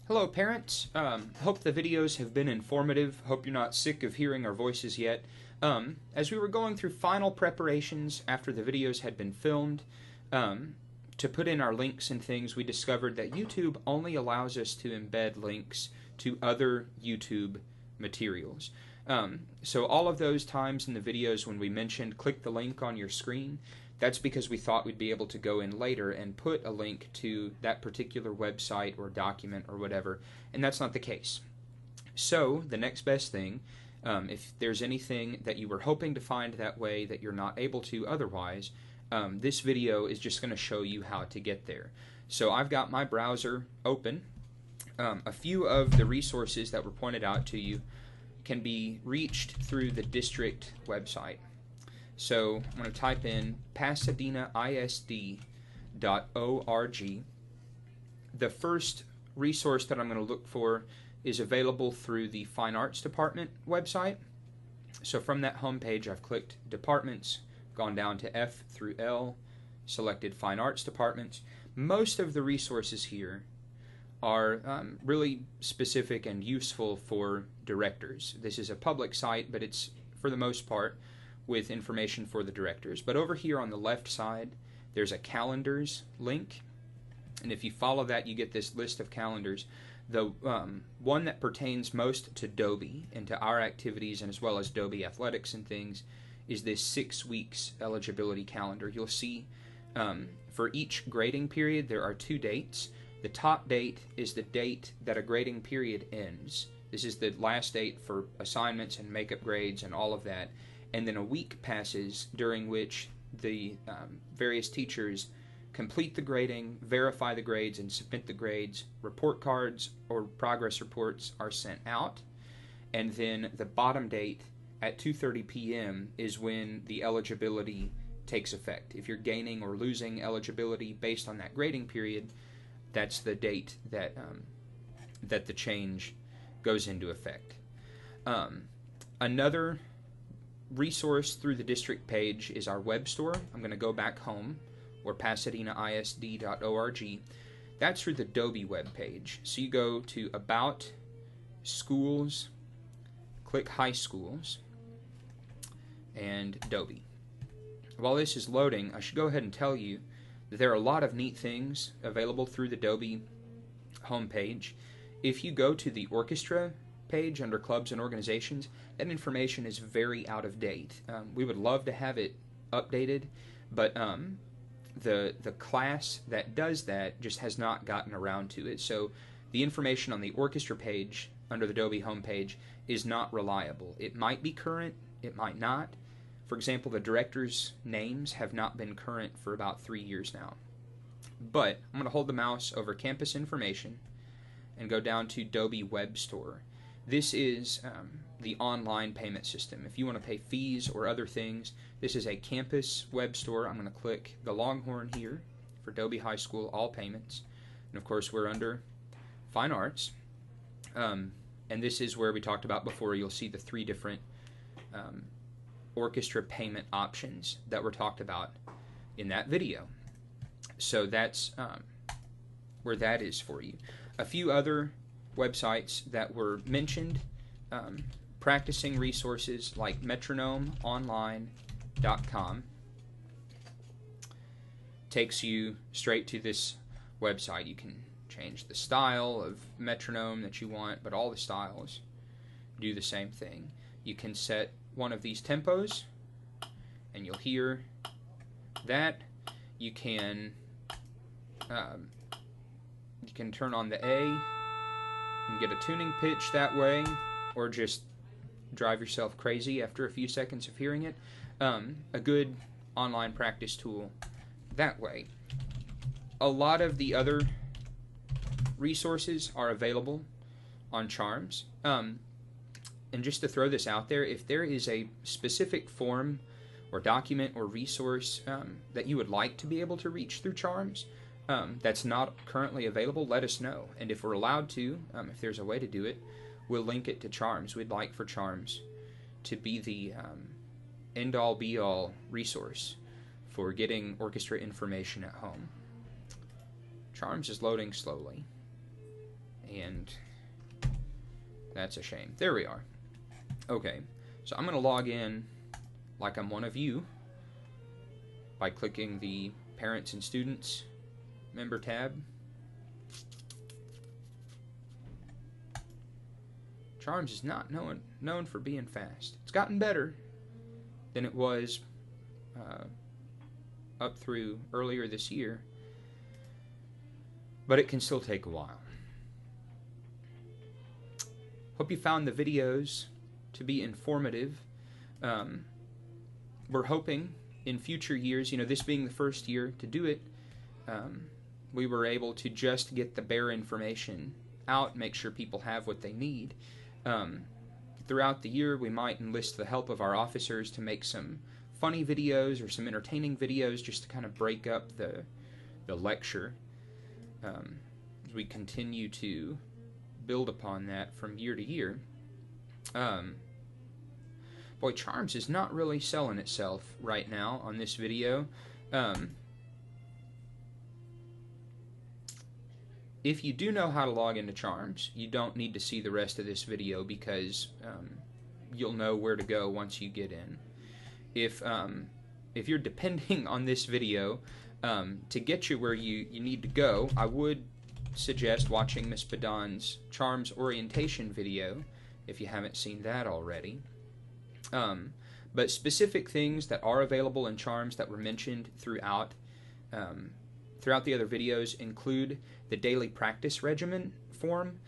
Hello parents, hope the videos have been informative, hope you're not sick of hearing our voices yet. As we were going through final preparations after the videos had been filmed, to put in our links and things, we discovered that YouTube only allows us to embed links to other YouTube materials. So all of those times in the videos when we mentioned click the link on your screen, that's because we thought we'd be able to go in later and put a link to that particular website or document or whatever, and that's not the case. So the next best thing, if there's anything that you were hoping to find that way that you're not able to otherwise, this video is just going to show you how to get there. So I've got my browser open. A few of the resources that were pointed out to you can be reached through the district website. So I'm going to type in pasadenaisd.org. The first resource that I'm going to look for is available through the Fine Arts Department website. So from that home page, I've clicked Departments, gone down to F through L, selected Fine Arts Departments. Most of the resources here are really specific and useful for directors. This is a public site, but it's, for the most part, with information for the directors. But over here on the left side, there's a calendars link, and if you follow that, you get this list of calendars. The one that pertains most to Dobie and to our activities, and as well as Dobie athletics and things, is this 6 weeks eligibility calendar. You'll see for each grading period there are 2 dates. The top date is the date that a grading period ends. This is the last date for assignments and makeup grades and all of that. And then a week passes during which the various teachers complete the grading, verify the grades, and submit the grades. Report cards or progress reports are sent out. And then the bottom date at 2:30 p.m. is when the eligibility takes effect. If you're gaining or losing eligibility based on that grading period, that's the date that that the change goes into effect. Another resource through the district page is our web store. I'm going to go back home, or pasadenaisd.org. That's through the Dobie web page. So you go to About, Schools, click High Schools, and Dobie. While this is loading, I should go ahead and tell you that there are a lot of neat things available through the Dobie homepage. If you go to the orchestra page under clubs and organizations, that information is very out of date. We would love to have it updated, but the class that does that just has not gotten around to it. So the information on the orchestra page under the Dobie homepage is not reliable. It might be current, it might not. For example, the directors' names have not been current for about 3 years now. But I'm going to hold the mouse over campus information and go down to Dobie Web Store. This is the online payment system. If you want to pay fees or other things, this is a campus web store. I'm going to click the Longhorn here for Dobie High School, all payments. And of course, we're under Fine Arts. And this is where we talked about before. You'll see the 3 different orchestra payment options that were talked about in that video. So that's where that is for you. A few other websites that were mentioned, practicing resources like metronomeonline.com takes you straight to this website. You can change the style of metronome that you want, but all the styles do the same thing. You can set one of these tempos and you'll hear that. You can turn on the A and get a tuning pitch that way, or just drive yourself crazy after a few seconds of hearing it. A good online practice tool that way. A lot of the other resources are available on Charms. And just to throw this out there, if there is a specific form or document or resource that you would like to be able to reach through Charms that's not currently available, let us know. And if we're allowed to, if there's a way to do it, we'll link it to Charms. We'd like for Charms to be the end-all be-all resource for getting orchestra information at home. Charms is loading slowly, and that's a shame. There we are. Okay, so I'm going to log in like I'm one of you by clicking the Parents and Students Member tab. Charms is not known for being fast. It's gotten better than it was up through earlier this year, but it can still take a while. Hope you found the videos to be informative. We're hoping in future years, this being the first year to do it, we were able to just get the bare information out, make sure people have what they need. Throughout the year, we might enlist the help of our officers to make some funny videos or some entertaining videos just to kind of break up the lecture as we continue to build upon that from year to year. Boy, Charms is not really selling itself right now on this video. If you do know how to log into Charms, you don't need to see the rest of this video because you'll know where to go once you get in. If you're depending on this video to get you where you need to go, I would suggest watching Miss Badon's Charms orientation video if you haven't seen that already. But specific things that are available in Charms that were mentioned throughout the other videos include the daily practice regimen form,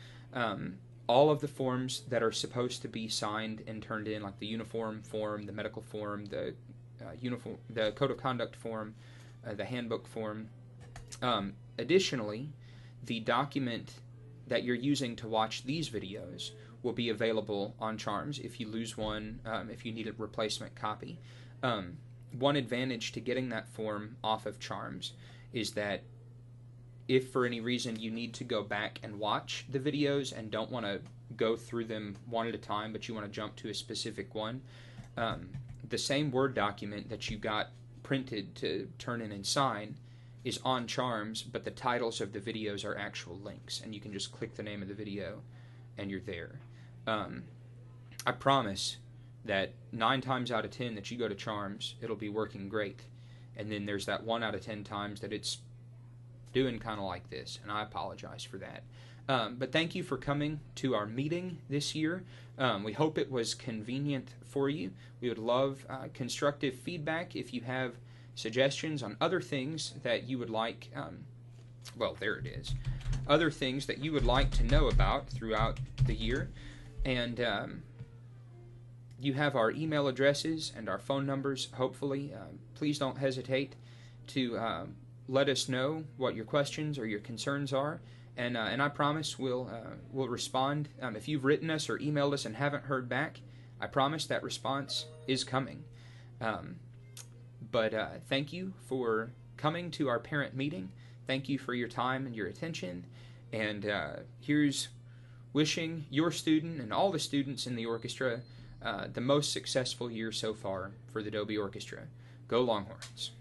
all of the forms that are supposed to be signed and turned in, like the uniform form, the medical form, the code of conduct form, the handbook form. Additionally, the document that you're using to watch these videos will be available on Charms if you lose one, if you need a replacement copy. One advantage to getting that form off of Charms is that if for any reason you need to go back and watch the videos and don't want to go through them one at a time, but you want to jump to a specific one, the same Word document that you got printed to turn in and sign is on Charms, but the titles of the videos are actual links, and you can just click the name of the video and you're there. I promise that 9 times out of 10 that you go to Charms, it'll be working great. And then there's that 1 out of 10 times that it's doing kind of like this, and I apologize for that. But thank you for coming to our meeting this year. We hope it was convenient for you. We would love constructive feedback if you have suggestions on other things that you would like, well, there it is, other things that you would like to know about throughout the year. And you have our email addresses and our phone numbers, hopefully. Please don't hesitate to let us know what your questions or your concerns are, and I promise we'll respond. If you've written us or emailed us and haven't heard back, I promise that response is coming. But thank you for coming to our parent meeting. Thank you for your time and your attention, and here's wishing your student and all the students in the orchestra the most successful year so far for the Dobie Orchestra. Go Longhorns!